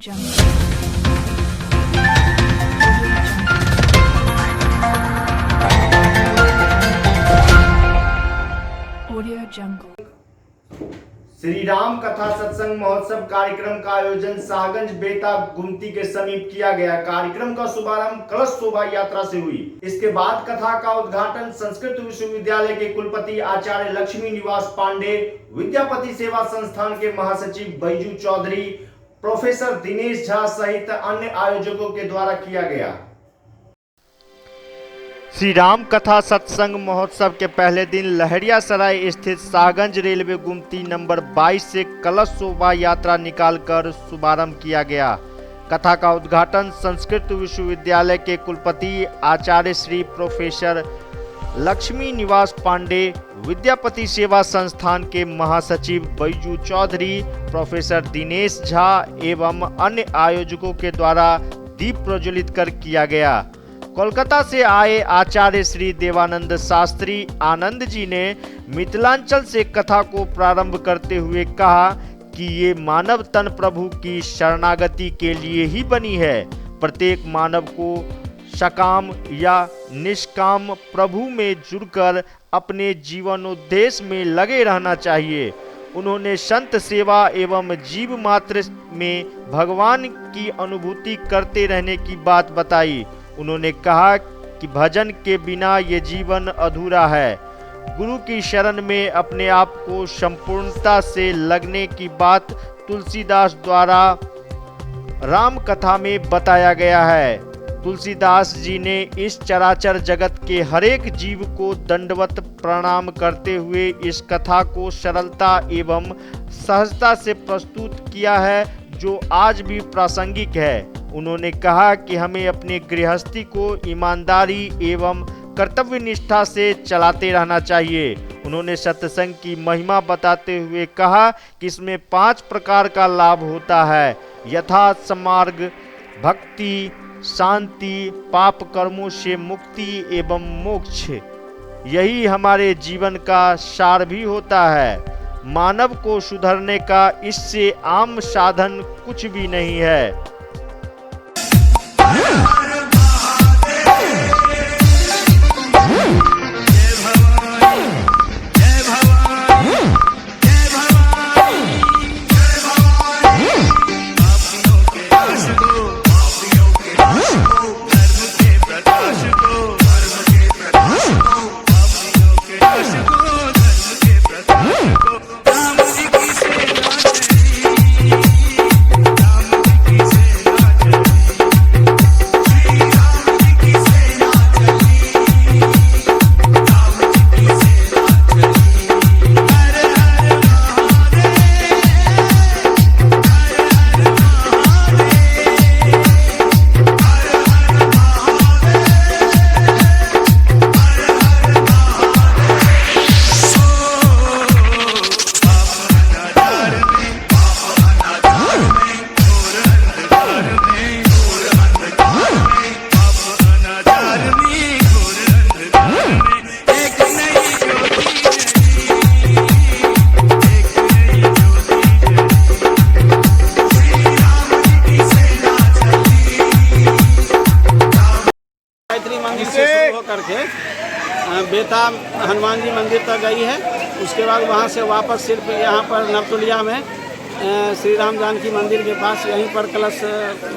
Audio Jungle. Shri Ram कथा सत्संग महोत्सव कार्यक्रम का आयोजन शाहगंज बेता गुमती के समीप किया गया। कार्यक्रम का शुभारंभ कलश शोभा यात्रा से हुई। इसके बाद कथा का उद्घाटन संस्कृत विश्वविद्यालय के कुलपति आचार्य लक्ष्मी निवास पांडे, विद्यापति सेवा संस्थान के महासचिव बैजू चौधरी, प्रोफेसर दिनेश झा सहित अन्य आयोजकों के द्वारा किया गया। श्री राम कथा सत्संग महोत्सव के पहले दिन लहरियासराय स्थित शाहगंज रेलवे गुमती नंबर 22 से कलश शोभा यात्रा निकालकर शुभारंभ किया गया। कथा का उद्घाटन संस्कृत विश्वविद्यालय के कुलपति आचार्य श्री प्रोफेसर लक्ष्मी निवास पांडे, विद्यापति सेवा संस्थान के महासचिव बैजू चौधरी, प्रोफेसर दिनेश झा एवं अन्य आयोजकों के द्वारा दीप प्रज्वलित कर किया गया। कोलकाता से आए आचार्य श्री देवानंद शास्त्री आनंद जी ने मिथिलांचल से कथा को प्रारंभ करते हुए कहा कि ये मानव तन प्रभु की शरणागति के लिए ही बनी है। प्रत्येक मानव को सकाम या निष्काम प्रभु में जुड़कर अपने जीवनोद्देश्य में लगे रहना चाहिए। उन्होंने संत सेवा एवं जीव मात्र में भगवान की अनुभूति करते रहने की बात बताई। उन्होंने कहा कि भजन के बिना ये जीवन अधूरा है। गुरु की शरण में अपने आप को संपूर्णता से लगने की बात तुलसीदास द्वारा राम कथा में बताया गया है। तुलसीदास जी ने इस चराचर जगत के हरेक जीव को दंडवत प्रणाम करते हुए इस कथा को सरलता एवं सहजता से प्रस्तुत किया है, जो आज भी प्रासंगिक है। उन्होंने कहा कि हमें अपनी गृहस्थी को ईमानदारी एवं कर्तव्य निष्ठा से चलाते रहना चाहिए। उन्होंने सत्संग की महिमा बताते हुए कहा कि इसमें 5 प्रकार का लाभ होता है: यथा समार्ग, भक्ति, शांति, पाप कर्मों से मुक्ति एवं मोक्ष। यही हमारे जीवन का सार भी होता है। मानव को सुधरने का इससे आम साधन कुछ भी नहीं है। मंदिर से शुरू होकर के बेता हनुमान जी मंदिर तक गई है। उसके बाद वहाँ से वापस सिर्फ यहाँ पर नवतुलिया में श्री राम जानकी मंदिर के पास यहीं पर कलश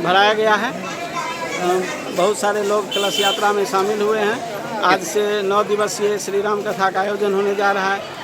भराया गया है। बहुत सारे लोग कलश यात्रा में शामिल हुए हैं। आज से 9 दिवसीय श्री राम कथा का आयोजन होने जा रहा है।